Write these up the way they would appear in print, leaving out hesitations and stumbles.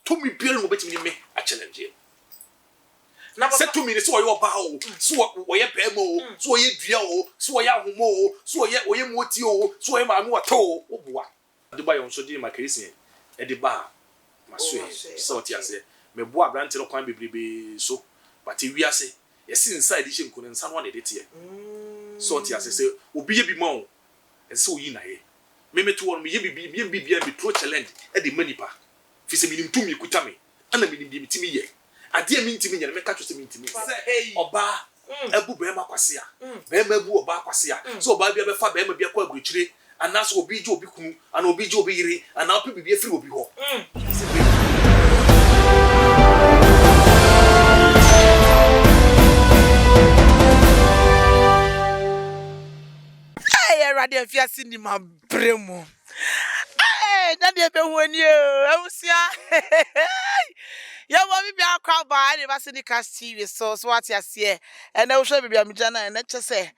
to me bill no betimi me a challenge na say to me so oyo ba o so oye pemo o so oye dua o so oye ahomo o so oye moti o so oye ma no to o oboa de ba yon so di makrisi e de ba maso so ti ase me bo abrante no kwan bebrebe so but wi ase yes inside the shin kunen san one de tie so ti ase say obi ye bi ma o e so yi na ye me to won me ye bi bi pro challenge e de manipa fi se minim tumi kuta me ana minim bi mitimi ye ade a mintimi nyane me ka twese mintimi say oba abu be ma kwase a be ma abu oba kwase a so oba bia be fa be ma bia kwa aguruchire ana so obi je obi kunu ana obi je obi yire ana opi bibia firi obi ho radio fiasi ni mabremu na de be honi o awusia ya wo bi akwa ba ni ba se ni cast TV so what ya se e na wo hwe bibia mjana e na chese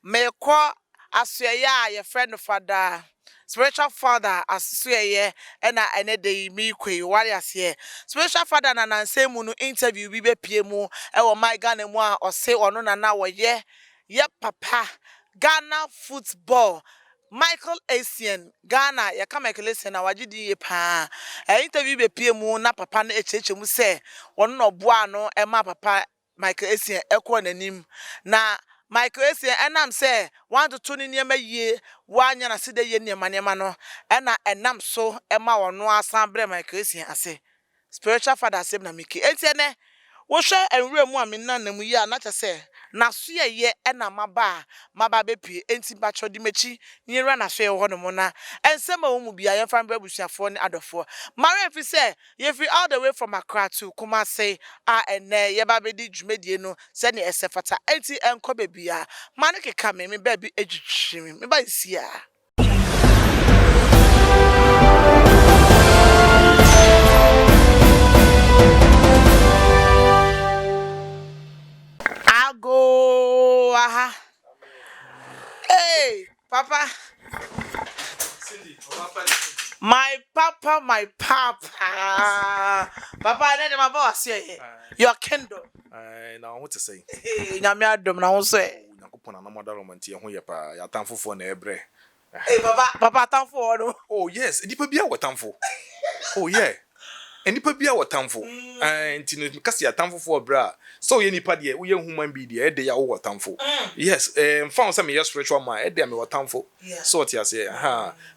me ko asoye a ye friend father spiritual father asoye e na ene de mi kwei wari ase spiritual father na nansemu no interview bi be pie mu e wo my Ghana mu a ose ono na wo ye papa Ghana football Michael Essien Ghana ya ka Michael Essien na wagidi ye pa interview be pie mu na papa na echeche mu se wono no boa no e ma papa Michael Essien ekọ nanim na Michael Essien enam se want to tune niema yie wanya na side ye niema no ena enam so e ma wono asan bre Michael Essien ase spiritual father same na miki entiene wo hwe enwure mu amina na mu yi a na chese na so ye ena maba be pie enti ba chodi mechi nyira na so ye ho no mo na ensema wo mu bia ye fan ba busuafo ne adofo mare fi se ye free all the way from Accra to Kumasi ene ye ba be di dwumedie no se ne esefata enti enko be bia mane keka me ba bi ejutwi me ba isi a go aha hey papa my papa papa na my boss here your kingdom na what to say nyame adom na wo so yakopona na modaro mantie ho ye pa ya tamfofo na ebre hey papa tamfo no oh yes nipa bia wotamfo oh yeah enipa bia wotamfo enti no kasi atamfo bra so ye nipa de wo ye human be de e de ya wo wotamfo yes found some yes spiritual man e de me wotamfo so what ya say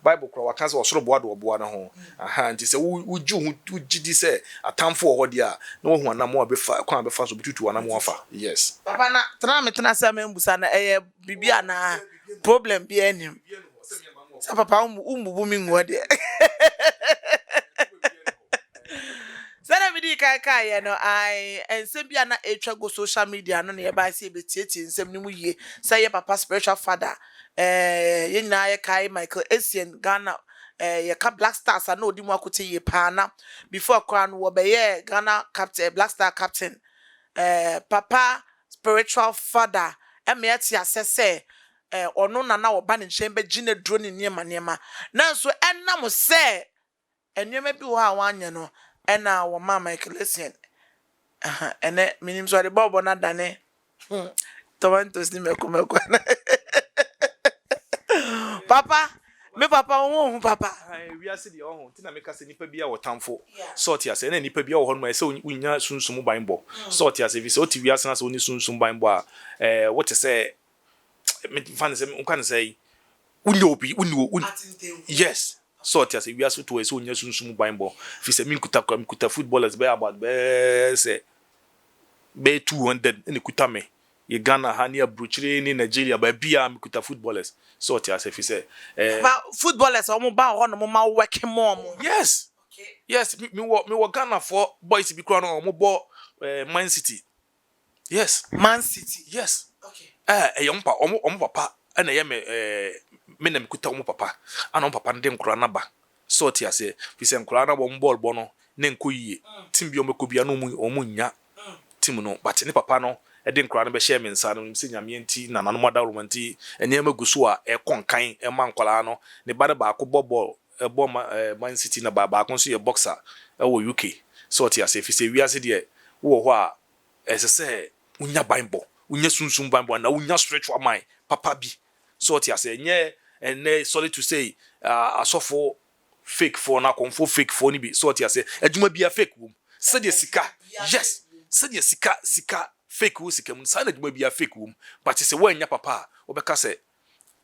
bible kro waka so osoro boa do boa na ho enti se wo ju hu gidi se atamfo ho de a na wo hu anam wo be fa kwa be fa so bututu anam wo fa yes papa na tena se membusa na bibia na problem bi enim sa papa umbu mi ngode Zara mi di kai ye no ai ensem bia na etwa go social media no na ye ba se betietie ensem ni mu yie say ye papa spiritual father ye nyina ye kai Michael Essien Ghana ye ka Black Stars na odi mu akote ye pa na before kran wo be ye Ghana captain Black Star captain papa spiritual father me ati asese ono na wo ba ne nchen be gine dro ne niema na so enam se enwema bi wo a wanya no ena wo ma Michael Essien ene minim so de bobo na dane tomantos ni meko papa me papa wo papa we are see ho tina me ka se nipa bia wotamfo sort ya se na nipa bia wo ho no ma se unya sunsum banbo sort ya se vi se oti wi asena se oni sunsum banbo a what say me fan se unkan say unyobi yes sort ya se wi aso to e se onya sunsum banbo fi se minkuta footballers be about be se be 200 ene kuta me ye Ghana hani abruchire ni Nigeria ba bia minkuta footballers sort ya se fi se footballers o mo ba ho no mo ma work more yes okay yes me wo Ghana for boys bi kro no mo bo Man City yes Man City yes okay yompa omo papa ena ye me na mikuta omo papa ana omo papa ndi nkura na ba sort ya se fi se nkura na bo ball bo no ne nkoyie tim bi omeko bia no omo nya tim no but ne papa no e de nkura na be share me nsa no se nyame enti na nanu mada romanti ene magusu a e konkan e man kwala no ne ba ba ko ball Man City na ba kon so ye boxer e wo UK so what you say if you say we are de wo ho a say unya bible unya sunsun bible na unya spiritual mind papa bi so what you say nye and sorry to say asofo fake for na konfo fake for ni bi so what you say adwuma bia fake wom said the sika yes said the sika fake wo sika mun sa na adwuma bia fake wom but say wanya papa obeka say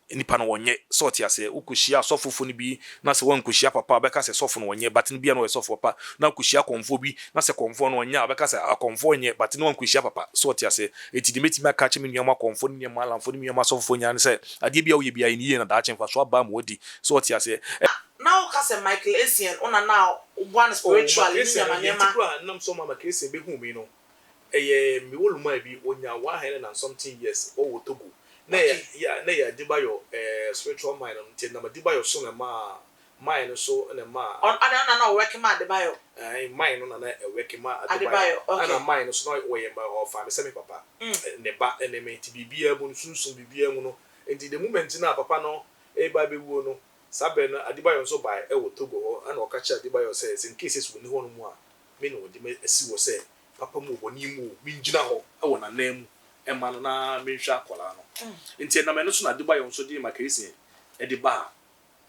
nipa no wonye so what you say ukushia asofo fo ni bi na say wankushia papa obeka say sofo no wonye but ni bia no sofo papa na kushia konfo bi na say konfo no wonye obeka say akonfo wonye but ni wankushia papa so what you say etidimeti maka che me nyama konfo ni nyama lamfo ni nyama sofo nya ne say ade bia wo ye bia ni ye na da chenfa so aba ma odi so what you say now ka Michael Essien ona now one spiritual ni nyama nyama nam so mama Essien be hu me no me woluma bi onya 100 and something years o wo Togo na ya Dibayo spiritual mind on tin na Dibayo so na ma mind so na ma on na work ma Dibayo mind no na work ma Dibayo ana mind so no wo ye ma o fa me se me papa ne ba ene me ti bibia mu sunsun bibia mu no enti the moment na papa no e ba be wo no sabe na Dibayo so ba e wo Togo ana o ka cha Dibayo say in cases wo ni ho no mu a me no de me asi wo say papa mu wo ni mu mi ngina ho e wo na nam ema no na me hwa akola no enti na me no so na Dibayo so di Michael Essien e di ba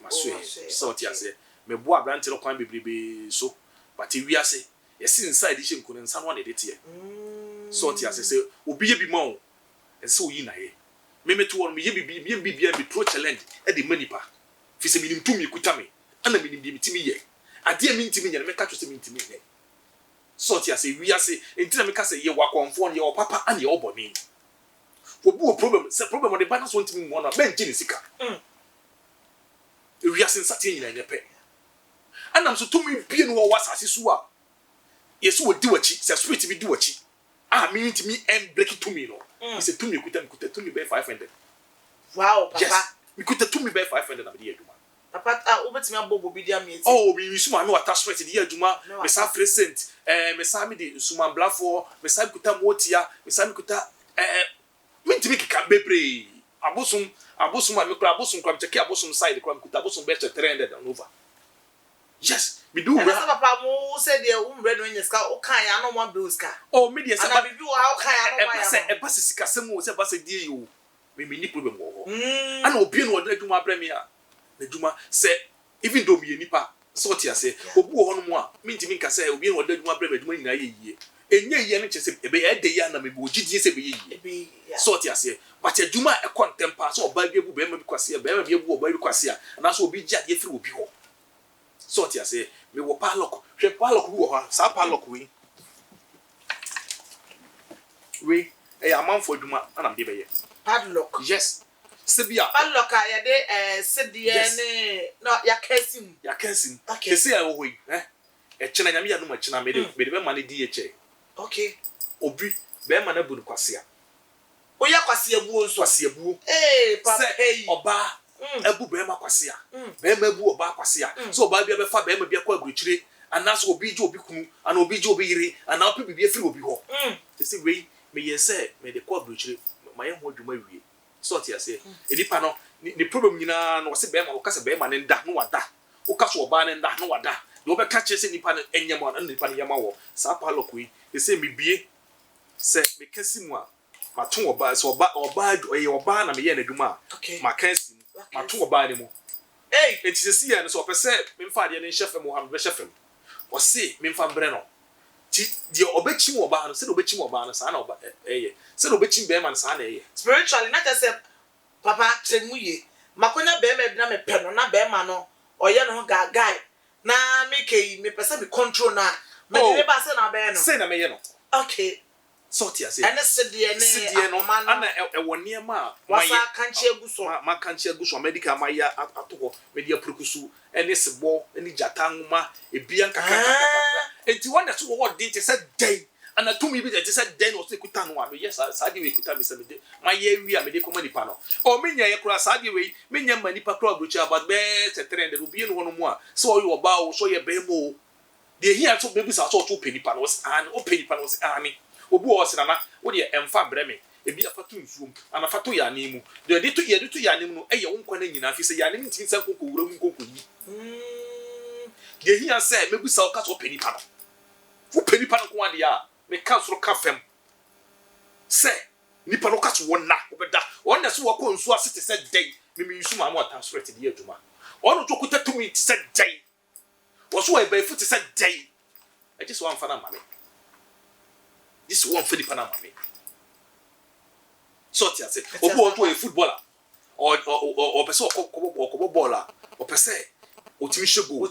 maso so ti ase me bo abrante no kwan bebrebe so but wi ase yesi inside di hyenku nsa no na de tie so ti ase se obi ye bi ma o ense oyi na ye me meto won me ye bibia me pro challenge e de manipa fi se minim tumi kuta me ana minim bi mitimi ye ade mi ntimi nya me ka to se mi ntimi ye so ti ase wi ase enti na me ka se ye wakonfo ye o papa ana ye oboni obu o problem se problem de bana so ntimi mo na be nje ni sika wi ase nsate nyina nyepe anam so tumi bie no wo asase so a yeso wodi wachi se spirit bi di wachi mi ntimi break to me no se tumi kuta tumi be 500 wow papa yes mi kuta tumi be 500 na be aduma papa obetimi abobo bi dia mieti mi suma me attachment di aduma me sa present me sa me di suma blafo me sa kuta motia me sa me kuta mi ntimi kika bebre abosum me kura abosum kwa mcheke abosum side kwa kuta abosum be 300 and over yes we do well papa mo say dey umbre no nyeska o kan ya no mo bruska me dey say bibi wo ha o kan ya no mo ya e ba se sika semu se ba se die yo me ni problem wo ana obi no aduma bremi a aduma se even though me nipa so ti ase obu wo no mo a me ntimi nka se obi no aduma bremi aduma nyina ye yie enye yie no chese ebe e de ya na me bo gidie se be ye yie so ti ase but aduma e contempa so oba bi ebu be ma bi kwase be ma bi ebu oba bi kwase a na so obi gya ye firi obi ho so ti ase me wo padlock hwe padlock wo ho sa padlock we amanfo aduma ana me be ye padlock yes sebia padlock ya de sedie ne no ya kasim kesi ya wo yi e chena nyame ya no ma chena me de be ma ne di ye che okay obi be ma na bu kwase a oya kwase abuo nso kwase abuo papa oba ebu be ma kwase a be ma ebu oba kwase a so oba bia be fa be ma bia kwa aguchire anaso obi je obi kunu ana obi je obi yire ana opi bibia firi obi ho say we me ye say me de kwa aguchire ma ye ho adwuma wie so ti ase edipa no ni problem nyina no se be ma wo kase be ma ne nda no wada wo kaso oba ne nda no wada de wo be ka che se nipa ne enyama na nipa ne yama wo sa pa lokui e say me bie se me kasi mu a ma to oba so oba na me ye na adwuma ma kasi ma to oba ne mu enti se si ya no so opese me mfa de ne chef mu ha me chef mu o se me mfa bre no ti de obechi mu oba no se de obechi mu oba no sa na oba se de obechi be ma no sa na spiritually not just papa chemuye makonya be ma bi na me pe no na be ma no oye no guy na me kei me pese be control na me de ba se na be no se na me ye no okay so ti ase ene sedie no ana ewone ma wasa kanche aguso ma kanche aguso medical ma ya atoho media prokusu ene sebo ene jatanuma ebia nkaka enti wonder so what did say day ana to me be that say day no say kuta no ado yes saadi we kuta me say me de ma ye wi a me de ko manipa no o menya ye kura saadi we menya manipa kura brochi about be 300 obi no mu a so you oba o so ye be mo de here so be so to penipa no was an o penipa no was ani obu o se na wo de emfa breme ebi afatu nsuom ana fatu ya animu de to ya animu no eye wo nkwa na nyina fi se ya animu tin san kokko wura mu kokko yi de here say mebu sa o ka so penipa no nko ade a me ka soro ka fam se nipa no ka so wona obeda wona so wako nsu asete se dai me yusu ma mo transfer te de adwuma ono to kuta tumi te se dai wo so e ba fu te se dai e just one fana mame this one for nipa na mame so ti ase obu o to e footballer or person ko baller or person otimi shego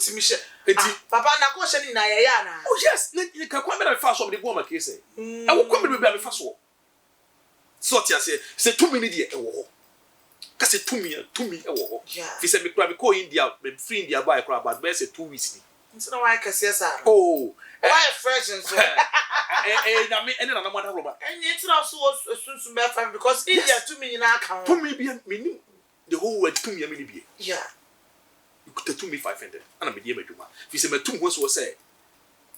enti papa na ko hye ni na ye ya na oh yes ni ka kwa me na fa so me de bo ma ke say e wo kwa me be me fa so ti ase se 2 minutes e wo ho ka se 2 minutes e wo ho fi se me kura me ko India me free India buy kura but be say 2 weeks ni nti na why ka se sa oh why fresh and so na me ene na mo da roba enyi ti na so sunsun be fam because India 2 minutes na aka 2 minutes me ni the whole world 2 minutes me bi yeah you could take me 500 and me dey meduma fi se me 2 ho so say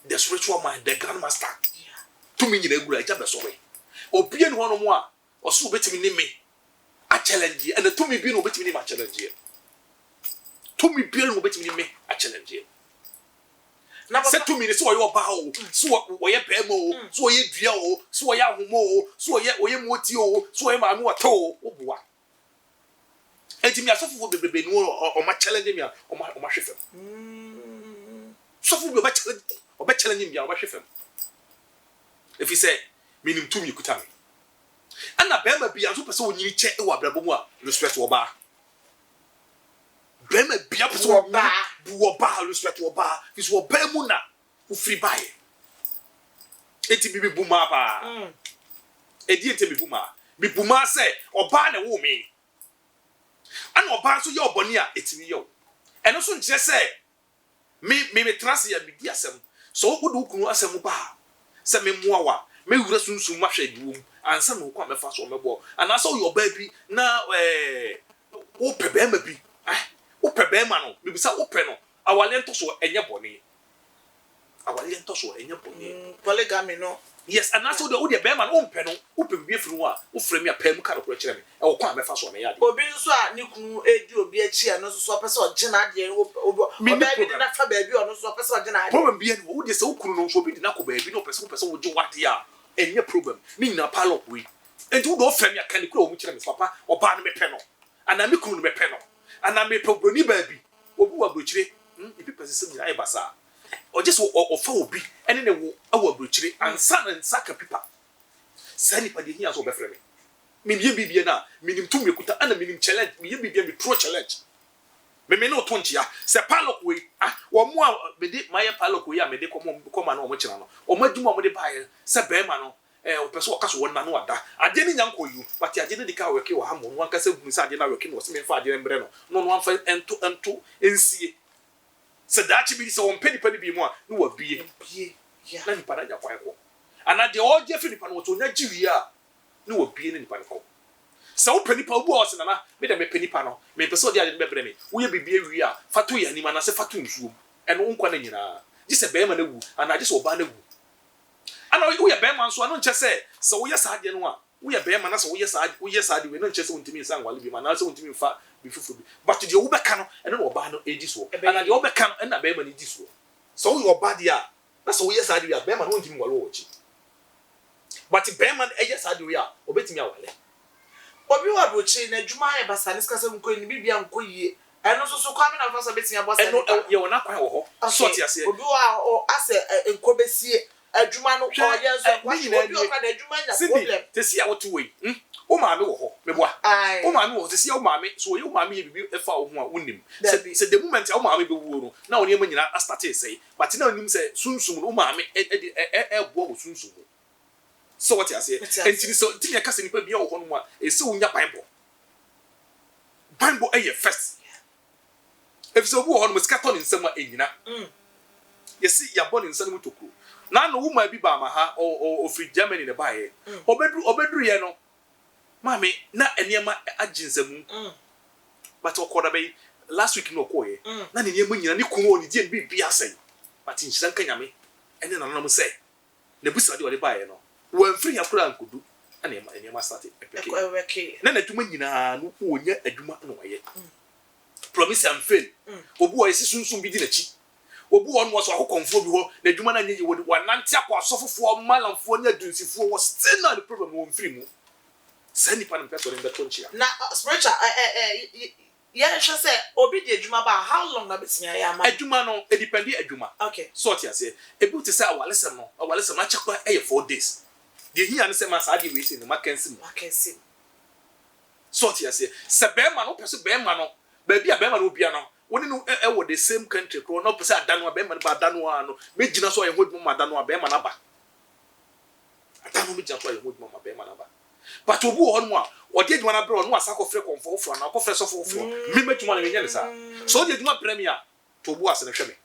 the spiritual mind the grandmaster yeah 2 minutes na gura ja be so we obie ni hono mo a oso betimi ni me a challenge and the 2 minutes bi no betimi ni ma challenge 2 minutes bi no betimi ni me a challenge na se 2 minutes so yo ba o so wo ye ba mo so ye dua o so ye ahomo o so ye moti o so ye ma no wato o boa enti mi asofo bebebe no o ma challenge mi o ma hwefem sofo bi o ba challenge mi o ma hwefem if you say minim tumi kuta me ana bema bia so pese wonyiri che e wa brabo mu a respect wo ba bema bia pese wo ba wo ba respect wo ba is wo ba mu na wo free buy enti bibi buma pa edi enti bi buma say oba na wo me ana oba so ye oboni a etimi ye o eno so nche say me trust ya bi di asem so wo do kunu asem ba se me muawa me wura sunsun ma hwedi wom ansa no kwa me fa so mebo ana so yo ba bi na wo pe be ma bi wo pe be ma no bibisa wo pe no awale nto so enye boni polygamy no yes ana so de wo de be ma no wo pe no wo pe bi afiri wo a wo frɛ me a pa mu ka no kro kyerɛ me e wo kwa me fa so me ya de obi nso a ne kunu edi obi achi a no so pese o gina de obi de na fa ba bi o no so pese o gina de problem bi wo de se wo kunu no so bi de na ko ba bi no pese wo je wade a enye problem ni na palok we enti wo do frɛ me aka ne kura wo mu kyerɛ me papa oba no me pɛ no ana me kunu no me pɛ no ana me pɛ broni ba bi obi wa brochire ipi pese se nyina e basa o just o fa obi ene ne wo awa brochire ansa na nsaka pipa sani pa de hia so be frɛ me me bie bibie na minim tum ekuta ana minim challenge me bibie me pro challenge me no to ntia se palok we wo mo a me de maye palok we a me de koma na o mo kyena no o madwuma mo de bae se be ma no o pese o kaso wona no ada ade ni nyanko yu but ade ni dika weke wo ha mo no anka se hu se ade na weke no se me fa ade mbre no no anfa ento ensie se dachi bi se won pedi bi mu a no wa bie yeah na nipa na ja kwa ko ana de o je fi nipa no to nya jiwi a no wa bie ni nipa ko se wo panipa obu o se na me de me panipa no me pese o de ade me bre me wo ye bibie wi a fatu ya ni ma na se fatu nsuo eno nkwa na nyina ji se be ma na wu ana ji se oba na wu ana wo ye be ma nso ano nche se wo ye sa ade no a wo ye be ma na se wo ye sa ade we no nche se wontimi nsan wale bi ma na se wontimi fa bi fufu bi but de wo be ka no eno no oba no edi so ana de wo be ka no na be ma ni di so so wo ye oba de a na se wo ye sa ade we a be ma no wontimi wale wo chi but be ma e ye sa ade we a obetimi awale obi wa brochi na adwuma ya basa ne skasa nko ni bibia nko yie eno so kwa me na fa so betimi abosa eno ye wona kwan wo ho so ti ase obi wa o ase nko besie adwuma no ko ye so kwa obi o ka na adwuma nya problem te si a wotu we o ma me wo ho me boa o ma me wo te si o ma me so ye o ma me ye bibi e fa wo ho a wonim se the moment o ma me be wo no na woni ma nyina start say but na onim se sunsum no o ma me e boa wo sunsum so what you say enti so enti ya kase nipa bia wo ho no mu a e se wonya bible e ye first if so wo ho no scatter ni nsem a enyina yesi ya bɔ ne nsa no mutokuro na no wuma bi ba ma ha o free Germany ne ba ye obedru ye no mami na eniema aginsamu but okoda be last week no okoye na ne eniema nyina ne kunu oni die bi bia sen but nhyira nka nyame ene na nanam se na busa de ode ba ye no wan free yakura ankodu na eniema start epeke na adwuma nyina no onya adwuma no waye promise and fail obu o yesi sunsun bi di na chi obu won was akokonfo bi ho na adwuma na nyi wo nante akọ asofofo malamfo nya dunsifo was still not the problem wo mfiri mu sani pa na person be tonchia na spiritual yeah sure say obi di adwuma ba how long na betia ya ma adwuma no e depend adwuma okay sort ya say ebi te say awalesem achekwa 4 days de hia ne say ma sa de we say no makensim sort ya say se be ma no pese be ma no ba bia be ma no bia no woni no e the same country kro no pese adano be ma no ba adano no me gina so ye hodmo ma adano be ma na ba adano me gina so ye hodmo ma be ma na ba but obu ho no a odi adwuma na bre no asako fre konfo na akofre so fofo me matwuma na me nyane sa so odi adwuma premier to obu ase na hwe me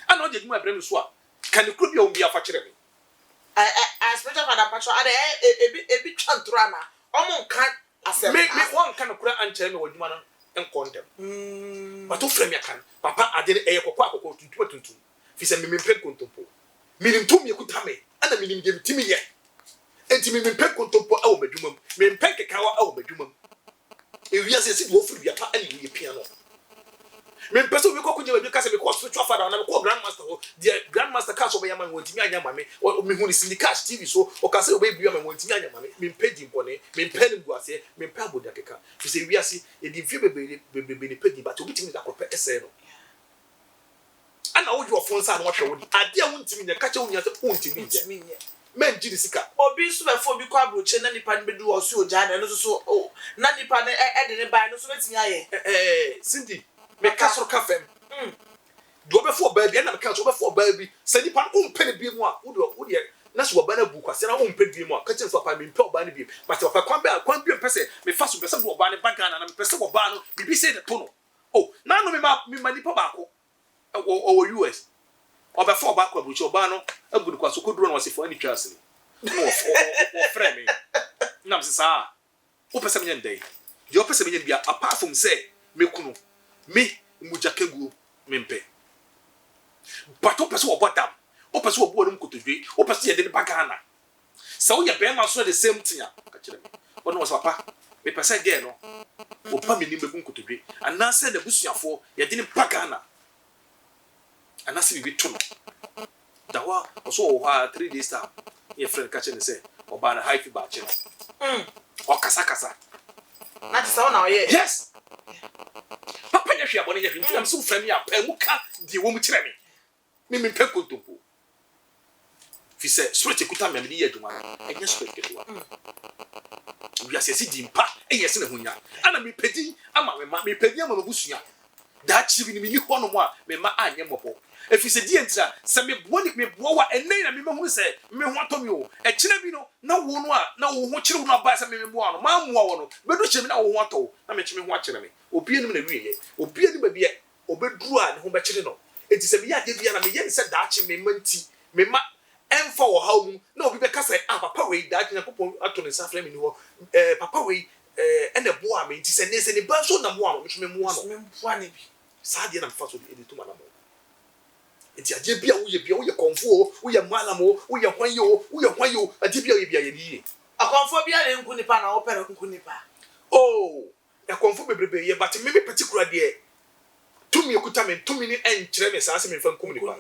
ana odi adwuma premier so a kan kru bia obi afa kire me I spiritual father patro ade ebi twantro na omo kan asem me won kan kura ankere me wadwuma no en condemn but o frame kan papa ade e kokko tuntum fi se me mpe kontompo minim ye kutame ana minim je mitimi ye enti me mpe kontompo e wo madwuma me mpe kekawa e wo madwuma e wiase si wo furu bia pa ani ye pia no me mpe so we kokko je we ka se me ko spiritual father na me ko grandmaster ho the grandmaster ka so be yama won timi anya mame me hu ni syndicate TV so o ka se o be bia me won timi anya mame me mpe di bone me mpe ni guase me mpe aboda keka fi se wiase e di fi bebe ni pedi but obi timi da ko pe ese no ana wo ju ofon sa na wo hwe wo di ade a won timi nya ka che wo nya se won timi nya men ji di sika obi so be fo bi kwa broche na nipa ne bedu osu oja na no so na nipa ne e de ne ba no so betimi aye Cindy me kasoro ka fem do be fo ba bi na me kasoro be fo ba bi se nipa no mpe ne bi mu a wo de na so ba na bu kwase na wo mpe bi mu a ka che so pa me mpe oba ne bi but opa kwan bi pese me fa so be se do oba ne bagana na me pese oba no bibi se de to no na no me ma nipa ba ko o US oba fo oba kwa buchi oba no agudu kwa so koduro na wasefo ani twase no wo frɛ me na me sa wo pese me nyandai je wo pese me nyambia apart from say me kunu me mujakegu mempe but o pese wo bodam o pese wo bo no mkotodwe o pese ye de bagana sa wo ye be ma so the same thing ka kire me wono wo papa me pese ge no o pa me ni be mkotodwe anase na busuafo ye de bagana anase bi to no dawa so wo ha 3 days time ye friend ka kire say oba na high fever kire o kasa na tsa na oye yes papa nya hwe abone nya hwe nti am so frame ya pa mu ka di wo mu kire me me pe kontompo fi se spirit kuta me me ye adwuma enya spirit ketewa wi asesi di mpa eyese na hunya ana me pedi ama me pedi ama no busua da chibi ni mi ho no mo a me ma anye mopo efi se di entra se me bo wa enei na me hu se me ho atomi o e kire bi no na wo no a na wo ho kire wo no ba se me bo ano ma mo wo no bedu kire mi na wo ho ato na me kire ho akire me obi enim na wiye obi enim ba bia obeduru a ne ho be kire no enti se me ya de bia na me ye se da chi me manti me ma emfa wo ha mu na obi be ka se papa we da chi na popo ato ne sa frame ni ho papa we ene bo a me enti se ne ba so na mo a me kire mo ano me mfua ne bi sa de na mfa so de to ma na mo enti aje bia wo ye konfo wo ye malamo wo ye hwan yo aje bia ye ni akonfo bia le nku nipa na wo pere nku nipa e konfo bebrebe ye but me particular de tumi ekuta me tumi ni enkyere me sa se me fa nkum nipa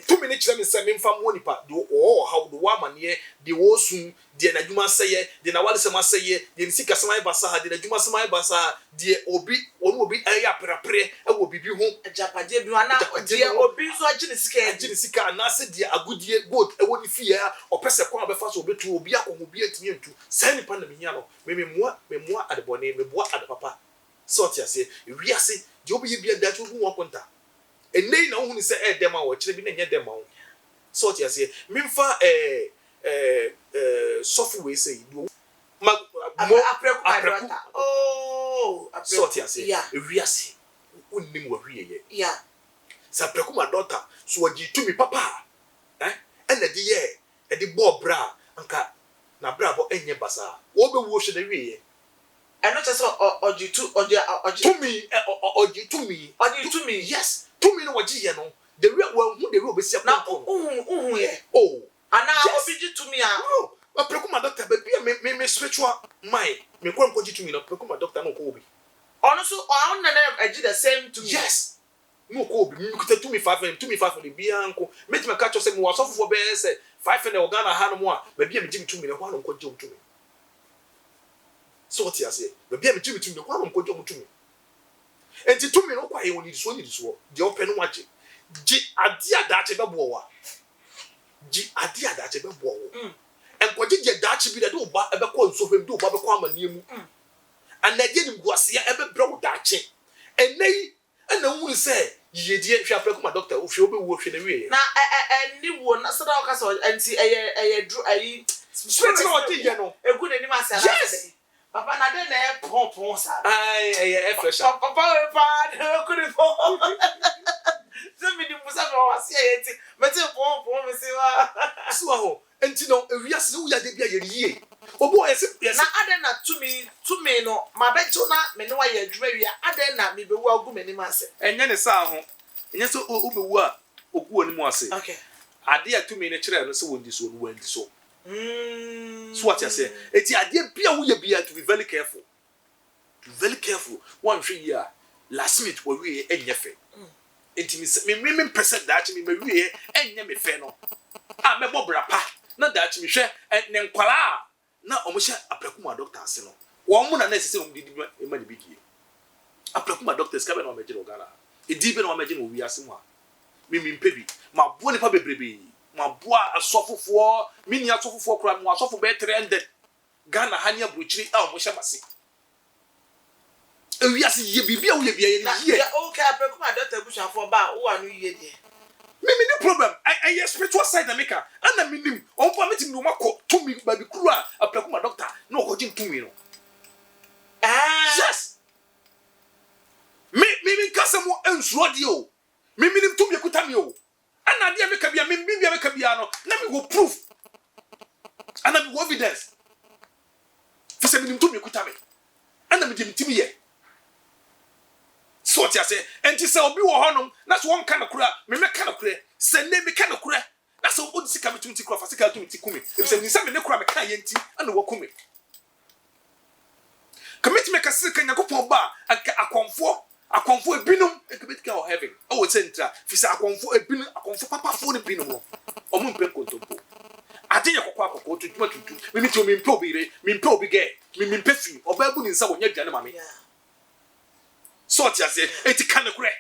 tumi ni kyere me se me fa mo nipa de how do wa mane de wo sun de na dwuma seye de na wale sema seye de nsika sema basa ha de na dwuma sema basa de obi ya prapre e wo bibi ho ajapade bi ana de obi so agine sika na se de agudie goat e wo ni fie opese kwa obefa so obetu obi akon obi atimi antu sai nipa na menya no me moa adebone me boa adepapa sort ya se wiase de obi ye bia da tu hu wakonta enei na hu ni se dem a wo kire bi na nya dem a wo sort ya se memfa software say do ma mo apreku sort ya se wiase unnim wa hwiye ye sa apreku ma daughter so wagi tumi papa ena de ye e de bo bra anka na bra bo enye basa wo be wo hwe na hwiye eno che so tumi yes tumi no wagi ye no the real one who the real be sia na uhun ye ana obi ji tumi a apreku ma doctor be bia me spiritual mind me ko gi tumi no apreku ma doctor no ko obi ono so on na agi the same tumi yes no ko bi mi kuta tumi 5 bi anko meti me ka cho se me wasofo be se 5 na Ghana ha no mo a ba bia me jimi tumi ne ho no ko je tumi so what you say ba bia me jimi tumi ne ho no ko je tumi enti tumi no kwa ye woni so de open no waje ji ade adache be bo wa ji ade adache be bo wo enkoje je dache bi de oba ebe ko nso fem de oba be ko amanie mu anaje ni guase ebe bro dache enei ana hu se yedie hwa prakuma doctor o hwe obe wo hwe na wie na ni wo na sada o ka so anti eye dru ayi straight na o ti je no egu na ni ma sa na papa na de na pon sa ai eye fresh papa we pa ku ni pon so mi di musa no wase yeti meti pon me se wa so ho enti no ewiase wo ya de bia yeriye obo yes na aden na tumi no ma beju na me ne wa ye adwuma wi aden na me be wu agu me ni ma se enye ne sa ho enye so obewu a ogu oni mu ase okay ade ya tumi ne kire no se wondi so no wandi so so what you say eti ade bia wo ye bia to be very careful one hwe ya last minute wo wi enye fe enti me percent that me wi enye me fe no a me bobra pa na that me hwe ne nkwala na omohye aprakuma doctor ase no wo mu na sese wo didi e ma de bidie aprakuma doctors ka be na o meje no Ghana edi be na o meje no wi ase mu a me mpebi ma bo ne pa bebrebe ma bo asofofo mini asofofo kura mo asofo be 300 Ghana hania bruchiri a omohye mase ewi ase ye bibia wo ye bia ye ye okay aprakuma doctor bushafo ba wo anu ye de me no problem I spiritual side na meka ana minim onpo metim no makọ tumi ba bi kru a aprakuma doctor na okoji tumi no yes me kasamo ensuro de o me minim tumi ekuta me o ana de meka bia me bia meka bia no na me go proof ana me go evidence for say minim tumi ekuta me ana me dem timi ye so tia say enti say obi wo honom na so won kana kura me meka na kura se ne me kana kura na so odi sika me tumti kura fa sika tumti kumi e say ni say me ne kura me ka ye enti ana wo kumi commit me ka sika nyakopon ba akonfo ebinum e commit ka o heaven o wo sentra fi say akonfo ebinum akonfo papafo ne binum no o mu mpe kontompo ade ye kokwa kokko tutuma tutu me mi to me mpe obire me mpe obige me mpe fi oba bu ni nsa wo nya dwane ma me so tia say eti kana kura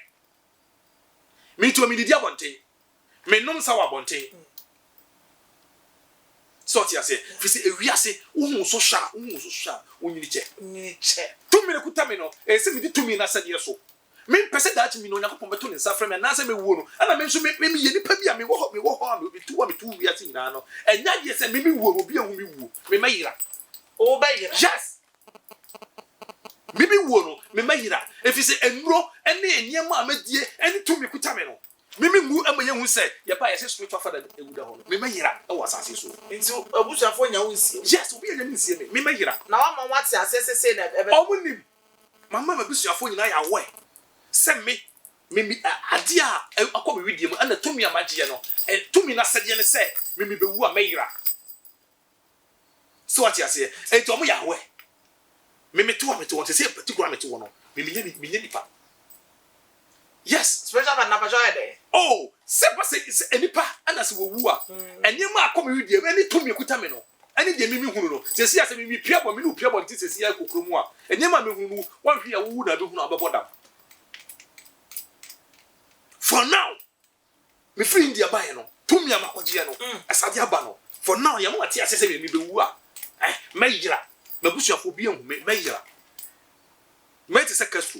me to me didi abonte me nom sa wa abonte so tia say fi say ewiase wo so sha wo nyini che to me kuta me no e se me di to me na sade so me pese that me no nyakopon beto ne nsa frem na se me wo no ana me so me ye nipa bia me wo ho me tu wiase nyina no enya ye se me wo no bia hu me wo me mayira o bayira yes Mimi wo no me mayira efi se enuro ene enyema amadie ene tumi kuta me no mimi ngu amaye hu se ye ba ye se spiritual father ewuda ho no me mayira e wasase so nti abusuafo nya wo nsie yes obi anya nsie me mayira na wa ma wate asese na ebe omunim mama abusuafo nyina ya wo se me ade a akọ me widie mu ana tumi amagie no tumi na sede ne se mimi bewu a mayira so ati ase enti omo ya wo me to want to say particular me to no me nipa yes special man na pa joy dey oh se enipa ana se wo wu a enyema akọ me widie me ni to me kuta me no ani de me hunu no se sia se me pia bo me no pia bo nti se sia kokromu a enyema me hunu wan hwe ya wo na be hunu abebodam for now me free India buy no to me amakoje no asade aba no for now ya mo ati asese me be wu a mayira mabusuafo bi ehu mayira mate se kaso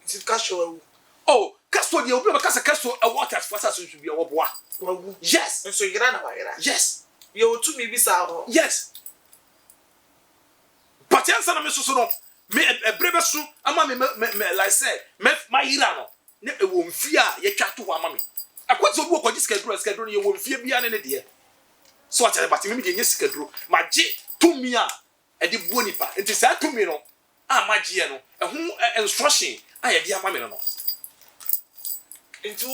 ti kaso oh kaso de obi ba kasa kaso a water fasa so bi wo boa yes so yira na ba yira yes ye otu mi bi sa ho yes but yansa na me so no me ebrebe so ama me like say me mayira no ne e wo mfie a ye twa to ho ama me akwati obi okoji skadro ye wo mfie bia ne de so ati but me de nye skadro magye tumi a edi buo nipa enti sa tumi no a magye no ehu instruction a ye di ama me no enti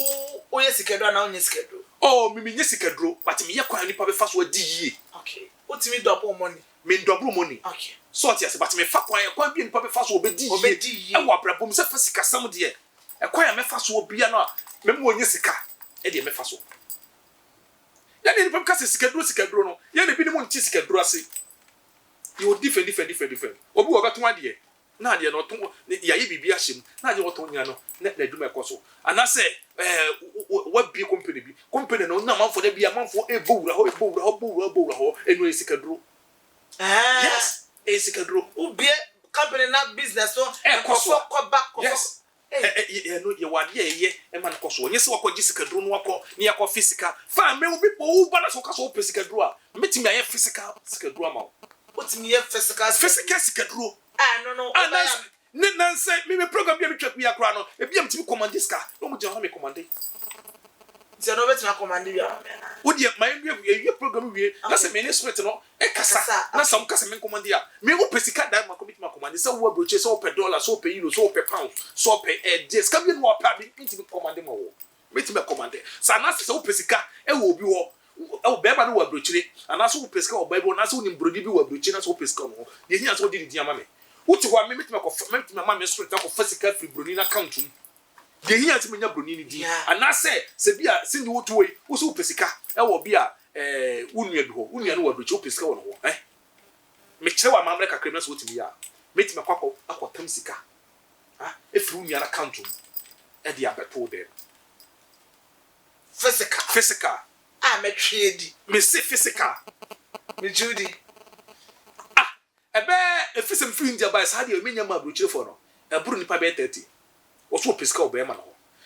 o ye sikadro na o nye sikadro oh me nye sikadro but me ye kwa nipa be fa so adi yie okay o ti mi double money me double money okay so ati ase but me fa kwa bi nipa be fa so obedi yie e wa brabom se fa sikasam de Ekwaya mefa so obia no a memo onye sika e de mefa so ya ne nipa kase sikaduro no ya ne bi ne mo nti sikaduro ase you different obi wo beto ade na ade no to ya ye bibia hyem na ade wo to nya no na adwuma ekoso anase wa bi company no na manfo da bia manfo e bowura ho enu sikaduro yes e sikaduro ubi company na business so ekoso ko back yes no ye wade ye e man koso onye se wakọ gisikaduro no wakọ ni yakọ physical fa me obi po ba na so kaso o physical a metimi aye physical sikaduro ama otimi ye physical sikaduro no na say me program bia metwa ku yakra no e bia metimi command ska no mo je ho me command se no betima command bia wo de my ye program wie na say me ne spirit no e kasa na sam kasa me command a me wo physical da ma commitment command say wo broche say wo per dollar so per euro so per pound so per just ka bi no pa bi metimi command ma wo metimi command sa na say wo physical e wo obi wo e wo be ba no wo broche ana so wo physical wo bible na so wo nimbrodi bi wo broche na so wo physical no ye hia so wo di di ama me uti wa me metime ma me spirit ko physical free broni na account mu de hia ti menya broni ni di ana se bia se ndi wotu we wo so pesika e wo bia unua bi ho unua no wa brochi wo pesika wo no ho me kire wa mamre kakre na so wotimi ya metime kwakọ akotam sika e free unua na account mu e dia beto de physical me twedi me se physical me judi ebe efisem free India by sade o menya ma brochire for no eburu nipa be 30 wo so pesika o be ma no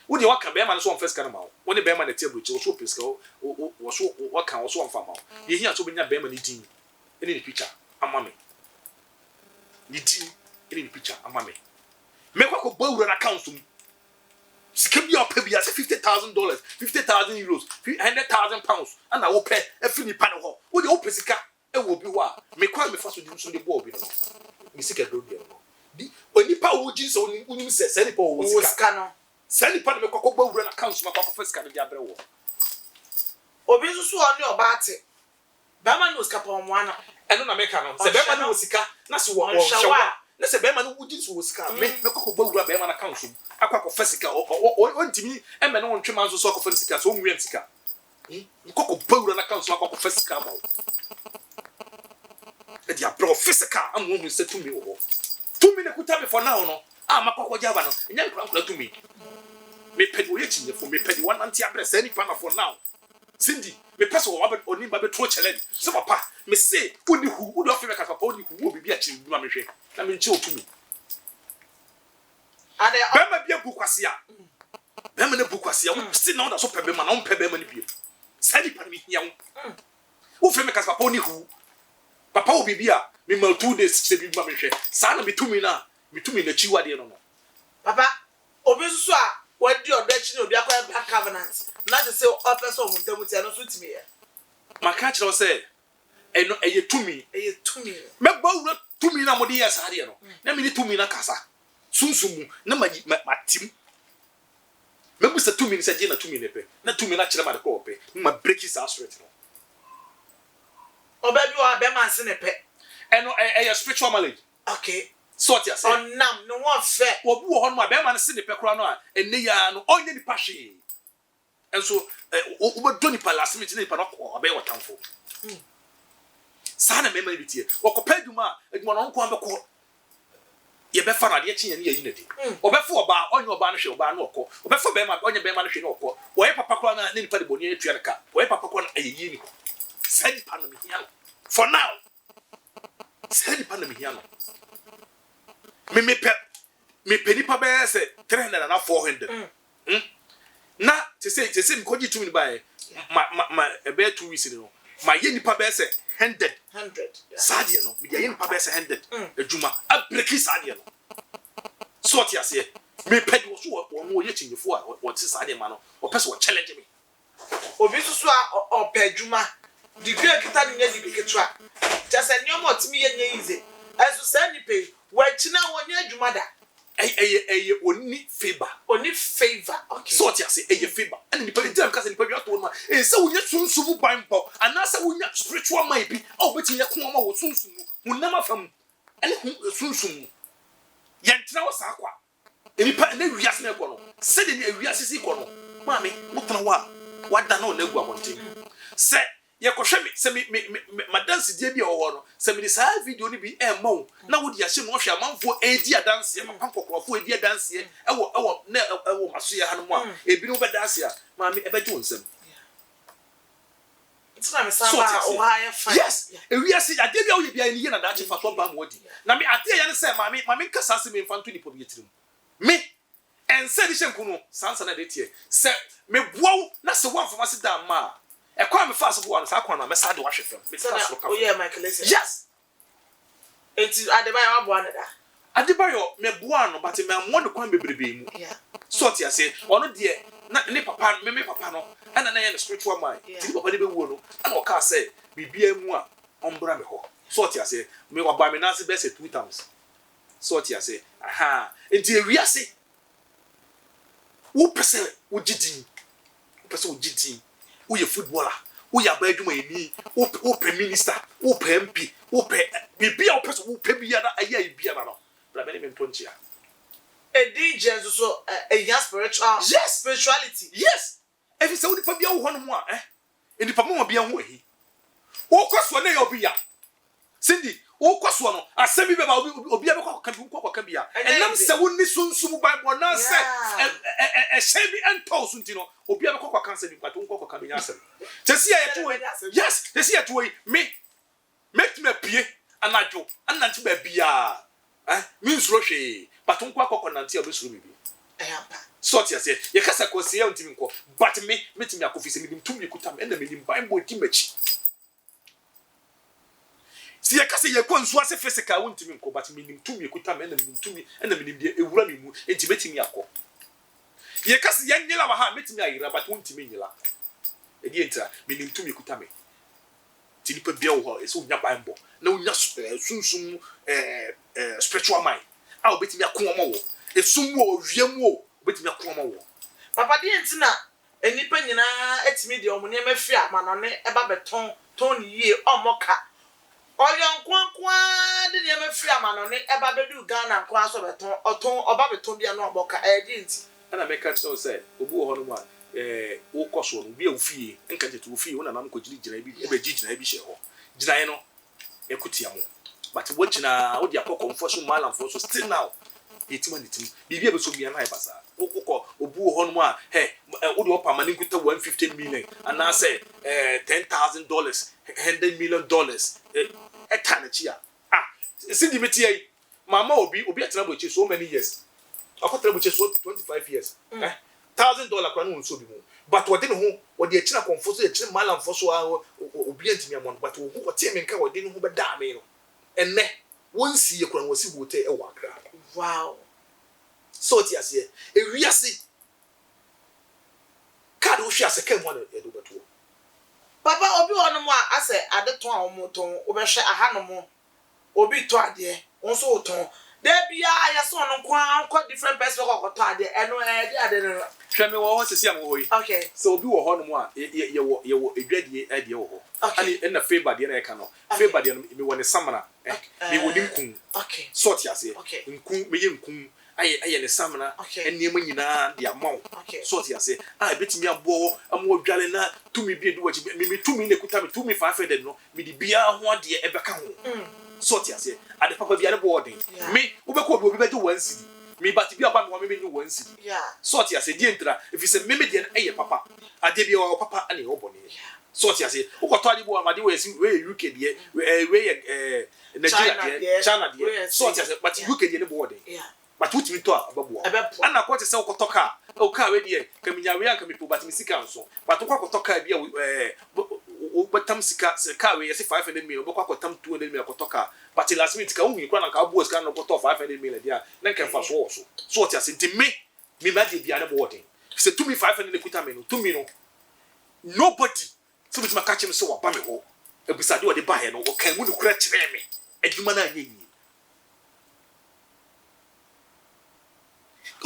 wo de waka be ma no so on first kan ma wo ne be ma na tie brochire wo so pesika wo so waka wo so on fa ma ye hia so benya be ma ni din ene ni picture ama me ni din ene ni picture ama me me kwa ko bawura na account mu sika bi o pa bi as $50,000 €50,000 £100,000 and wo pe efi nipa no ho wo de wo pesika e wo bi wa me kwa me fa so dim so de bo obi no me sika do de no di onipa wo gi so unim se nipa wo sika no se nipa me kwakọ gba wura na account ma kwakọ fa sika de abre wo obi susu oni obate ba ma no sika pa mo ana eno na me ka no se be ma no sika na se wo hyewa na se be ma no wo gi so sika me kwakọ gba wura be ma na account mu akwakọ fa sika o ntimi e me no ntwe man so kwakọ fa sika so onwia sika kwakọ gba wura na account ma kwakọ fa sika ma e dia bro physical am wo se to me wo to me na kuta me for now no makoko jaba no enya nkura to me pedi wo yechinye fo me pedi one anti address any pana for now Cindy me pese wo ba oni ba be tro challenge se papa me say uni hu udi ofe me ka papa uni hu wo bibi a chi bi ma me hwe na me nche o to me ade ba ma bia bukwase a ba ma na bukwase a wo si na wo da so pebe ma na wo pebe ma ni bi sadi pa me hia wo fe me ka papa uni hu papa wo bibi a me mal 2 days se bi ma me hwe sa na me to me na chi wade no papa obi susu a wadi odachi na obi akwa back covenant na de say o person mo ntamu ti no so timi ye maka kire o say eno eye tumi me bawura tumi na mo de yes ade no na me ni tumi na kasa sunsumu na matim me bu se tumi ni se je na tumi ne pe na tumi na kire ma de ko pe ma break his spirit no obabi o abe man se ne pe eno eye spiritual knowledge okay sort ya say onam no won fe obi wo ho no abe man se ne pe kura no a enne ya no onye ni pashe enso wo do ni palace meet ni pa no ko abe watamfo sana me ma bitie wokopa adwuma no nko abeko ye be fa na de kyenye ne yayi na di obefo oba onye oba no hwe oba no okọ obefo be ma onye be ma no hwe no okọ wo ye papa kura na ne nipa de boni etua nka wo ye papa kura na ayeyi ni sadi pa no me hia no for now sadi pa no me hia no me pe nipa be se 300 na 400 na te say me koji tumi ba ma ebe 2 weeks ni no ma ye nipa be se 100 sadie no me ye nipa be se 100 adwuma abreki sadie no sort ya se me pe di wo so wo ye chinyefo a wo ti sadie ma no wo pese wo challenge me obi susu a o pe adwuma degree kita ni degree ketwa just enyomo otimi ye nye ize aso sa ni pe wa china wonye adwuma da eye oni favor okay sort ya say eye favor and nipa dem ka say nipa bi ato no ma say wonya sunsumu banpo ana say wonya spiritual mind bi o beti nya ko ma wo sunsumu munam afam ene sunsumu yentra wo sa kwa enipa na wiase na ekọ no se de wiase si kọ no maame mutana wa wada na na egu abonte se ye kohwe me se me madanse die bi o ho no se me de sa video ni bi e ma wo na wo di ahye no hwe amanfo edi adanse papa kokrofo edi adanse ewo maso ye hanu a ebi no be danse a maame e be jo nsem yes ewiase ade bia wo ye bia ni ye na da che fa so ba mo di na me ade ye ne se maame nkasa se me mfanto ni po bi yetirim me ense di hyenku no sansa na de tie se me boaw na se wan fama se da ma e kwa me fa so boaw no sa kwa na me sa de wa hwefem me sa so ka oh yeah Michael yes enti Adebayo aboa na da Adebayo me boaw no but me ammo de kwan bebrebe mu yeah sort ya se ono de na ne papa me papa no ana na ye no spiritual mind ti papa de be wo no ana o ka se bibia mu a ombra me ho sort ya se me wa ba me na se be se 2 times sort ya se aha enti ewiase wo pese wo gidin wo pese wo gidin wo ye footballer wo ya ba adwuma eni wo pe minister wo pe MP wo pe bibia wo pese wo pe bia na aya bia na no bra me ntonchia a DJ so a spiritual yes spirituality yes if say wo dipa bia wo ho no mu a enipa mo bia ho ehi wo kwaso na ye obi ya Cindy wo kwaso no asem bi be ba obi be kwa bia enam se wo ni sunsum bible na se she bi entos ntino obi be kwa cancer bi kwato kwa ka bia asem tesi ya yeto yes tesi ya to me make me pie anajo ananti ba bia mi nsuro hwe bato kwa nanti obesuro bibi sort ya se ye kasa ko se ya ntimi nko but me metimi akofise mi ntumi kutam ena me nim bible ti machi si ye kasa ye ko nso ase physical wontimi nko but me nim tumi kutam ena me nim tumi ena me nim de ewura me mu enti metimi akọ ye kasa ye nyela wa ha metimi ayira but wontimi nyela edi entra me nim tumi kutam ti nipa bia wo ho e so nya bible na unya sunsum spiritual mind a obetimi akọ mo wo esum wo wiem wo obetimi akọ mo wo papa de entina enipa nyina etimi de omo ne mafi amanone eba beton ton yie omoka oyonkwankwa de ne mafi amanone eba bedu Ghana nkwa so beton oton oba beton bia no omoka edi nti ana make sure say obu wo ho no ma wo koso no bia wo fie nka tetu wo fie wo na nam ko gina bi ebe gina bi hye ho gina no ekutia mo but wo gina wo dia kokko so malam so still now yetima nitim bibia be so bia na ibasa okoko obu ho no a wo de opa mani nkuta 150 million and na say $10,000 $100 million etanachi sindi metie mama obi atena boche so many years akotena boche so 25 years $1,000 kwa no nso bi mu but wo de no ho wo de akina konfo so akina malam fo so obi antimi amon but wo ho tie menka wo de no ho be da me no enne wonsi ye kwa wasi bote e wa kra wow so ti ase ewiase ka do hwe ase kan mo na edo beto papa obi wono mo ase ade ton a mo ton obehwe aha no mo obi to ade wonso ton de bia ya so no kwa different person ko to ade eno ade no hwe me wo ho sesi am ho yi okay so obi wo ho no mo a ye wo edwadie ade wo ho ani na favor de na e ka no favor de no me wo ne samana me wo nkun okay so ti ase nkun me ye nkun aye ne samana enema nyina de amaw so ti ase betimi abo amwo dwale na tumi bi edu wachi me tumi ne kuta me tumi 500 no me di bia ho ade ebeka ho so ti ase ade papa bia ne boarding me ubeko obi beje 1 cedi me bati bia ba me nyu 1 cedi so ti ase di entra if say me de eye papa ade bia wa papa ane obone so ti ase ukoto ade bo amade we si we UK de we Nigeria de China de so ti ase but UK de ne boarding but what me to ababoa ana ko te se okotoka o ka we die kaminya we anka me po but me sika nso but ko kotoka bia o batam sika ka we yesi 500 million bo ko kotam 200 million kotoka but last minute ka unyi kwa na ka bo sika no koto 500 million dia na kan fa so ti ase nti me ba de bia na boarding se to me 500 kuta me no to me no nobody so bit ma catch me so wa ba me ho ebisade o de ba he no o kan mu no kura kire me adwuma na anyi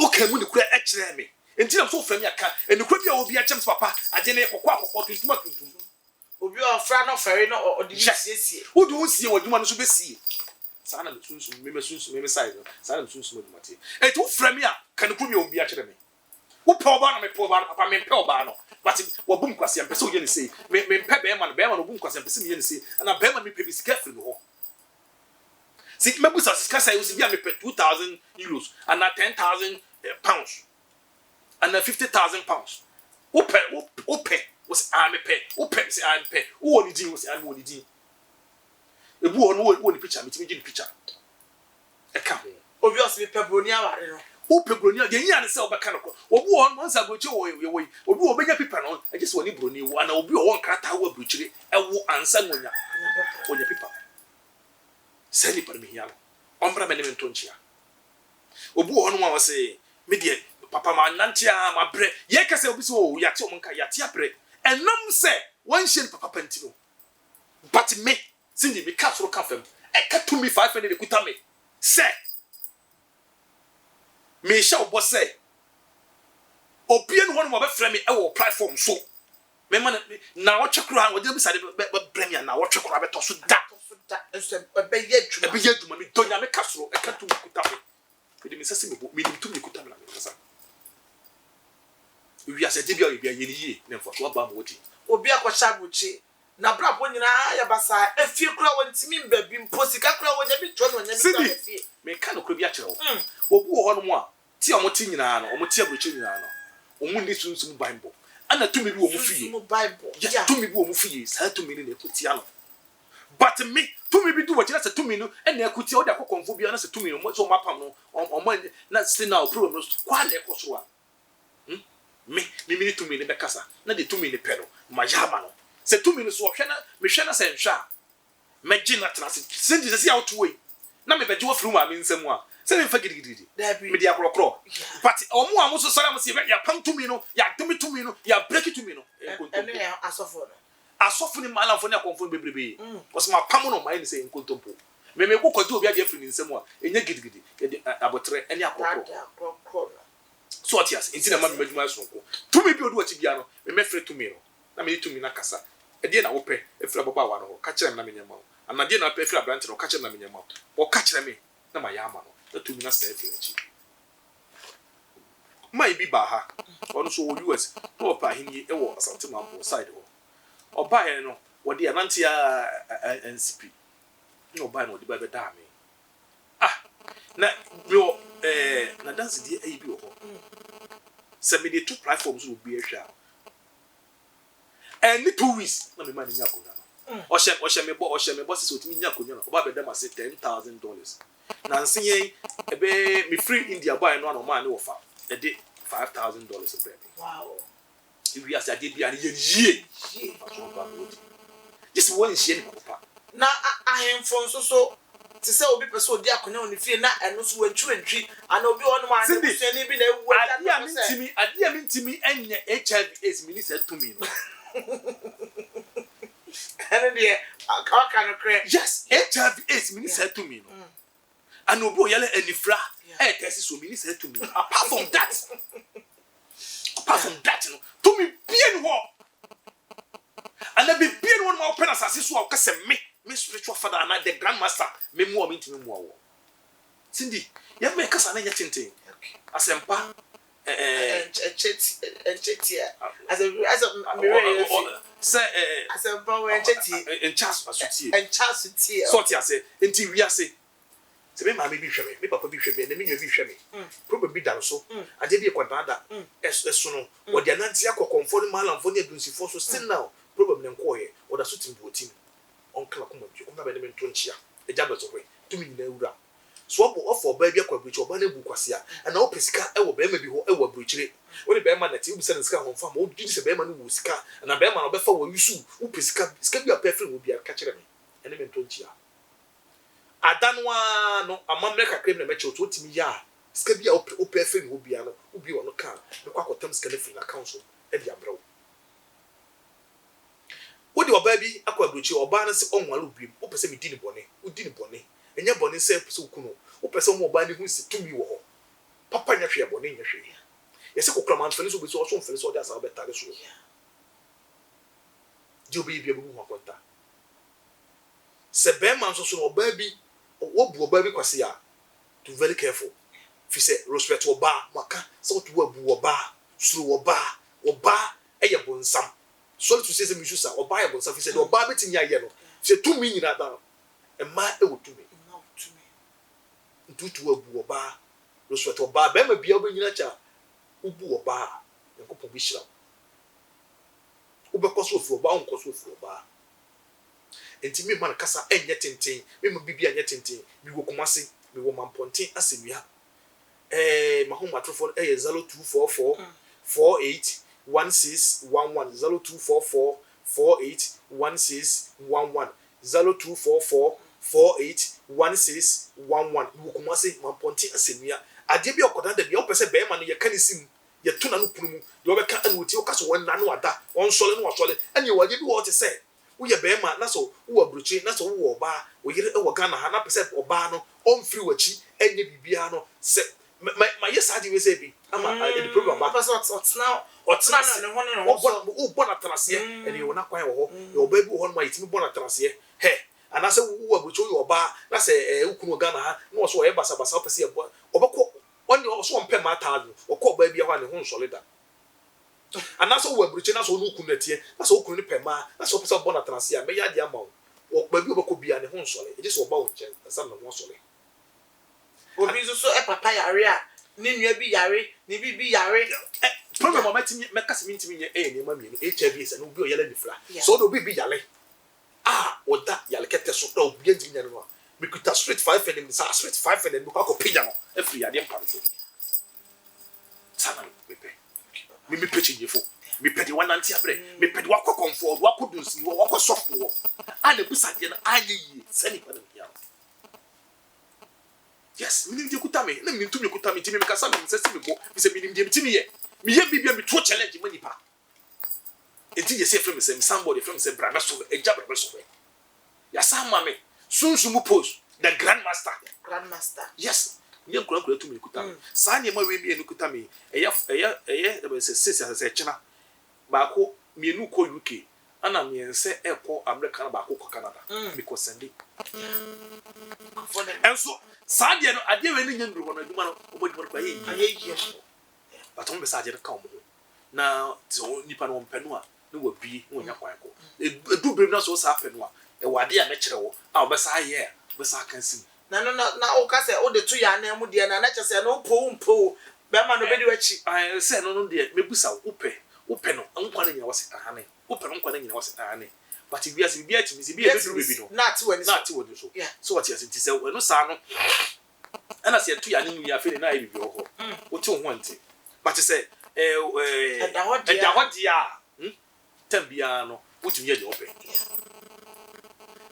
okay mu ne kura ekire me enti na so fam ya ka enikwa bia obi achem papa ade ne kokko tuntuma obi ofra no fere no odi siesie wo do sie wadwuma no so besie sana me sunsun me size sana me sunsun me mate e to frame a kan ko mi o bi a kire me wo pe oba no me pe oba no papa me pe oba no but wo bum kwase am pese wo ye ne sei me pe be man no bum kwase am pese me ye ne sei na be man me pe bi sika free no ho si me bu sa sika sai wo si bi me pe 2000 euros and 10,000 pounds and 50,000 pounds wo pe was I me pe wo pe say I pe wo ni din wo say I wo ni din ebu wo ni picture me ti me gi picture e ka ho obi os me pe broni aware no wo pe broni ye nya ne se obeka no ko obi wo no nsa gochi wo obi wo benya pipa no e just woni broni wo ana obi wo nkrata wo abuchire e wo ansa nonya onya pipa seli par mi hialo ombra me ne mentonchia obi wo no wa se me de papa ma nantia ma bre ye kase obi so wo yate o nka yate abre enam se wan hye papa pantino but me sindi me ka soro ka fam e ka to me 500 ekuta me se me sha obo se obie no hono mo be frɛ me e wo platform so me man na wo twekro han wo de bi sade be brɛ me na wo twekro be to so da enso be ye dwuma me donya me ka soro e ka to me kuta me de me sase me bo me de to me kuta me na me kasa wi ase de bia ye ni ye na mfo to ba mo woti obi akɔhya buchi na brabo nyina ya basa efie kura wontimi mbabi mposika kura wonya bi to no nya bi efie me ka no kura bi akyerɛ wo obu wo hɔ no mo a ti a mo ti nyina no o mo ti abuchi nyina no o mu ni sunsum bible ana tumi bi wo mu fie ya tumi bi wo mu fie sa tumi ni na ekutia no but me tumi bi du wo kyerɛ sɛ tumi no ɛna ekutia wo da kɔkɔnfo bia na sɛ tumi no mo so mapam no o mo na still now problem no kwa na ɛkɔ so a me tumi ni be kasa na de tumi ni pɛ no ma yama no sɛ tumi ni so hwɛ na me hwɛ na sɛ nhwɛ a me gi na tena se sɛ sɛ ya woto yi na me bɛgye wo firi mu a me nsɛm a sɛ me fa gidigidi me de akorɔkorɔ but ɔmo a mo so sɔre mo se ya pam tumi no ya demi tumi no ya break tumi no ɛno yɛ asɔfo no asɔfo ni malamfo ni akɔnfo bebrebe wɔsɛ ma pam no ma yɛ ne sɛ nkontompo me ko kɔgye obi ade afiri ne nsɛm a ɛnya gidigidi yɛ de abotre ɛne akorɔkorɔ so what yes intina ma meduma sonko tumi bi odu wachi bia no me frɛ tumi no na me tumi na kasa e de na wo pɛ e frɛ baba wa no ka kyerɛ na me nyama anade na pɛ frɛ branch no ka kyerɛ na me nyama o ka kyerɛ me na ma ya ama no na tumi na sɛ frɛ achi mai bi ba ha ono so wo US no pa hini e wo asante ma bo side ho oba ye no wo de anante a NCP no oba no de ba be da me na yo na dance die ayi bi wo ho se me de two platforms will be ahwa and 2 weeks na me man nya konya no o hye me bo se otimi nya konya no oba be dem ase $10,000 na nse yen ebe me free India boy no man ne wo fa e de $5,000 e me wow if you ase ade bia ne ye so ba mo just one hye ne papa na ahemfo nso so ti se obi pese odi akonya oni fie na eno so wantwi ana obi wonu ma ne suani bi na ewu ade a mintimi enye HIV AIDS mini se to me no ene de aka no kre yes HIV AIDS mini se to me no ana obi o yele anifra test so mini se to me apart from that no to me bien ho ana be bien wonu ma open asase so o ka se me spiritual father and the grandmaster me mu o mintimi mu o Cindy ya me kasa na nya tenten asempa encheti as a mirror asempa we encheti enchasutie so ti ase enti wi ase se me ma me bi hweme me papa bi hweme na me nwa bi hweme problem bi da so ade bi ekwadada eso no wo de ananti akọkọmfo ni malamfo ni adunsifo so still now problem ne nkoye wo da so timbuotim onkala kuma bi o ma be ne mentonchia eja beso hwe tumi nyina ewura so ofo ba bi akwabuchi oba na bu kwase a na opesika ewo be ma bi ho ewo abuchire wo ni be ma na ti ubisa ne sika honfa ma o di se be ma no wo sika na be ma no be fa wo yusu upesika sika bi apefre wo bi aka kire me ene mentonchia adanwa no amamre kakre na meche o timi ya sika bi a opefre wo bi ano ubi wo no ka be kwa kotam sika ne free na council e di abrawo wodi oba bi akwabuchi oba na se onwale ubiem wo pese me di ni bone enya bone se pese okuno wo pese mo oba ni hu si tumi wo ho papa nya hwe bone nya hwe yese kokra man fele so be so fele so da sa be tare so di obi bi abu ho akonta se be man so oba bi wo bu oba bi kwase ya to very careful fi say respect oba maka so to wo bu oba suru oba eye bonsam so to say me shusa oba eye bonsam fi say oba betimi aye no say to me nyina da e ma e wo to me ntutu wo bu oba respect oba be ma bia obanyina cha wo bu oba yakopon bi hira wo be koso ofu oba onko so ofu oba enti me man kasa enye tenten me mo bibia enye tenten mi wo komase mi wo mamponten asemia mahoma trofo 0244 481611 0244 481611 0244 481611 mi wo komase mamponten asemia ade bi okoda da bi o pese be ma no ye kanisim ye tuna no punu mu ye obeka anu oti o kaso won na no ada on sole no wasole ene waje bi wo te se wo ye be ma na so wo abruchi na so wo oba wo yire e wo Ghana ha na pese oba no on free wachi enye bibia no se my yes adi we say bi ama the problem ba because what's now no one o bona trase ene wo na kwan wo ho ye oba bi wo ho ma yitimi bona trase he ana se wo abruchi wo oba na se ukunu Ghana ha na so ye basa basa pese ye obako on the so on pay matter o ko ba bia wa ne ho nsole da ana so wo abruchi na so no ukunu atie na so ukunu ne pema na so pese bona trase ya me ya dia ma o ba bi obako bia ne ho nsole e je so ba o chen asa na ho nsole obi so papa yare a ne nua bi yare ne bibi yare problem o matimi mekase mintimi nye ne ma mienu HIV se no bi o yele difra so do bi yale oda yale kete so do bi ntimi nya no me kuta straight 5 and sa straight 5 and me ko pinya no every ade mpa so sana pepe me pechi nyefo me pedi wananti abre me pedi wakọ comfort wakọ dunsi wakọ sofo ana busade na anye yi sani pa na ya yes minim de kuta me na minim tumi kuta me timi me kasa me sese me bo me se minim de timi ye me ye bibia me to challenge mani pa enti ye say from say somebody from say brana so e jabra so ya sama me sunsumu post the grandmaster yes nye nkura tumi kuta me sa ne ma we bi enu kuta me eye se se china ba ko mienu ko UK ana miense ekọ America na ba ko Canada because send enso saade no ade we ni nyanduru hono aduma no obodi mo kwa yi but on be saade no ka mo na zo nipa no mpenu a ne wa bi wo nya kwan ko edu bere na so sa penu a e wade a me kire wo a obesa ye obesa kan sim na o ka se o de to ya na mu de na chese no po be ma no be di wachi se no de mebusa upe no nkwa na nyina wose ahane upe no nkwa na nyina wose ahane but if you be at me be a bit no not when so so what you say say we no sa no ana se to ya ne nua fe na e bi ho wo ti ho nti but say da hodia tambia no wo ti ye de ope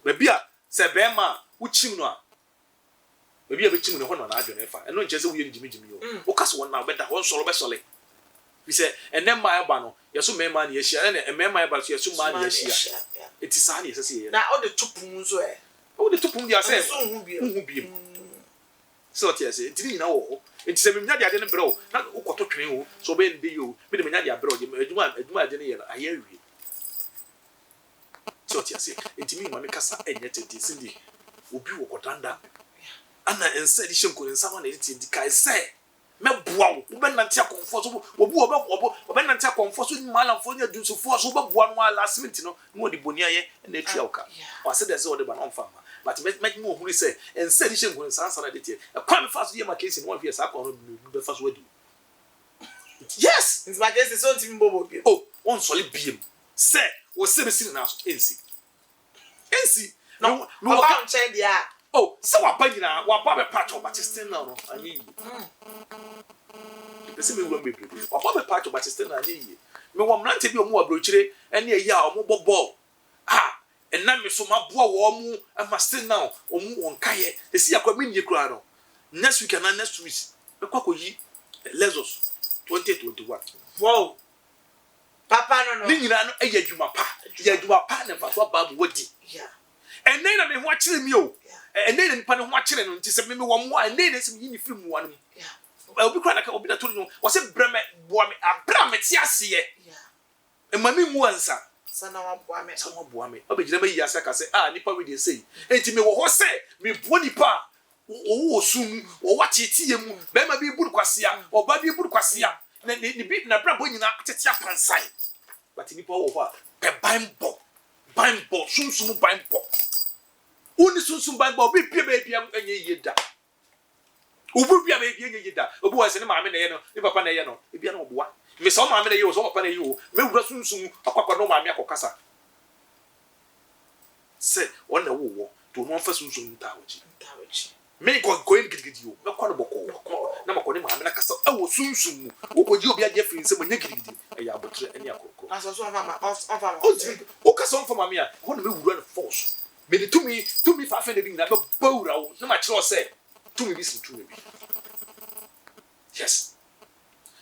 ba bia se be ma wo chim no a ba bia be chim no ho no na adwene fa eno nche se wo ye njimi yo wo kaso won na be da ho nsoro be sole we say enem ma eba no yeso mema na ye hia na emema eba so yeso ma na ye hia eti sa na yesese ye na o de tupun so o de tupun dia say so hu bi so tia say enti ni na wo enti se memnya dia de ne bro na ukoto twen wo so be ndi yo me de menya dia bro de adwuma de ne ye na aye awie so tia say enti mi ma me kasa enye tenti sindi obi wo kodanda ana ense di shenko nsa ma na enti di kai say meboa wo be nante akonfo so obi nante akonfo so ni malamfo nya dunsofo so beboa no last minute no no di boni aye na etua uka o se de se o de ba no mfa ma but make me ohuri say ense di shenko nsa na de tie e kwa me fa so ye ma case no one fear sa kwa no be fa so wadi yes it's my case so ntim bobo bi on solid biem say o se be sin na so ensi no ba nchen dia so waba nyina waba be patch of Batista na no anyi pese me wura bebre waba be patch of Batista na anyi me wo mrante bi omu abrochire ene eyi a omu bobo enna me so maboa wo omu ama still now omu wonkaye esi akwa me nye kura no next week and next week me kwa koyi Lexus 2021 wow papa no ni nyina no eya adwuma pa na fa so ba wodi ene na me ho akire mi o ene na nipa ne ho akire no nti se me wo mo ene na se me yini film wa no obi kra na ka obi na to no wo se breme boa me abra me ti ase ye e ma me mu ansa sana wa boame sama boame obejire me yasa ka say nipa we dey say enti me wo ho say me bo nipa wo sum wo wachitie mu be ma bi buru kwasea oba bi buru kwasea ni bi na bra bo nyina tete apansai but nipa wo ho a pe bimbo sum bimbo uni sum bimbo obi pie be bia enye yeda obi pie be bia enye yeda obi wa se ne maame na ye no ni papa na ye no e bia na oboa me so maame na ye o so papa na ye o me wura sum akwakwa no maame akokasa se wona wo to no fa sum ntawochi me ko gidigidi o me kwa no boko na makọ ne maame na kasa wo sum mu wo koji obi ade afiri nse manya gidigidi ya abotre ene akoko aso mama o kasa on fa maame a ho na me wura no force me de tumi fa fa na bi na be bawura wo na ma kire o se tumi bi sin tumi bi yes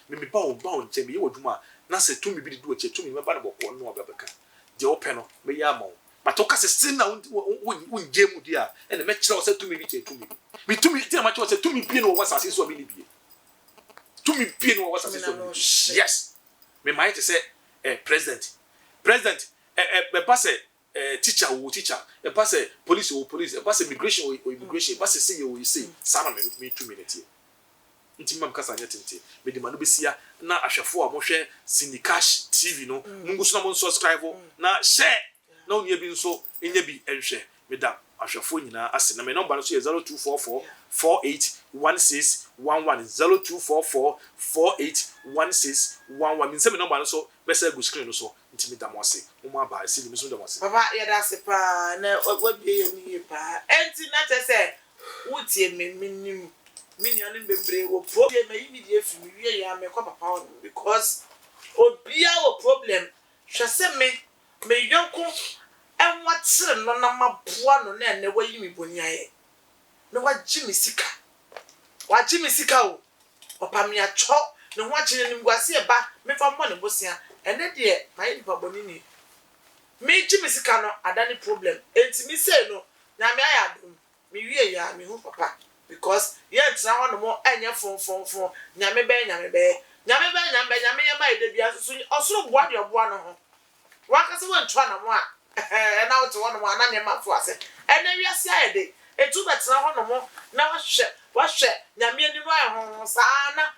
me ba o nche me ye waduma na se tumi bi du o che tumi me ba na boko no obebeka je o pe no me ya ma but o kasa still na unje mu dia e na me kire o se tumi bi che tumi bi me tumi ti na ma kire o se tumi bi no wo sase so bi ni bi tumi bi no wo sase so bi yes me mai te say president be pass teacher e pass police e pass immigration e pass say you say sama me 2 minutes nti mam kasa nya tente me di manu besia na ahwefo a mo hwe Cinekash TV no mungu so na mo subscribe na share na onia bi nso enya bi enhwe me da ahwefo nyina ase na me number no so 0244 481611 0244 481611 min se me number no so besa go screen no so nti me da mo ase mo aba ase ni me so da mo ase papa ya da se pa na wabi ye ni pa enti na te se wutie me miniani bebre wo problem me yi die fi mi wie ya me kwa papa on because obia wo problem hwese me yonko enwatire no na maboa no na ene wayi mi boniaye no waji mi sika o papa mi acho ne ho akire ni ngwase e ba me fa mo ne bosia ene de mai nipa boni ni me ji mi sika no adani problem enti mi say no na me ayadum mi wie ya me hu papa because yet na ho no mo enye fon nyame be ye ma ide bia so osoro boa de oboa no ho wakase won twa na mo a na wo to wo no mo na me ma fo ase ene wiase ayede etu betra ho no mo na wa hwe nyame ani no aye ho saa na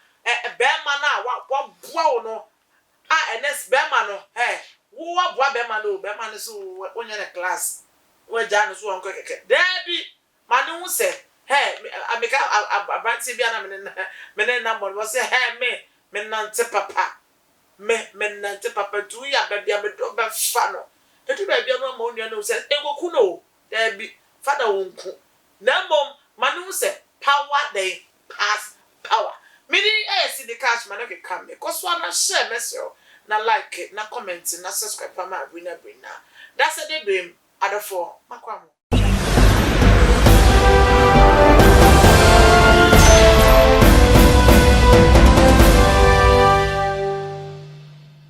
be ma na wa boa wo no enes be ma no wo wa boa be ma no so wonya na class wo ja no so won keke dabi ma no hu se ameka abanti bia na mene na mo say me nante papa me nante papa tu ya ba bia me do ba fa no etu ba bia no mo nua no say engoku no da bi father wonku na mom manu say power dey pass power me di see the cash man okay come because one na share message na like na comment na subscribe pa ma brina that's a day dream adafo makwamo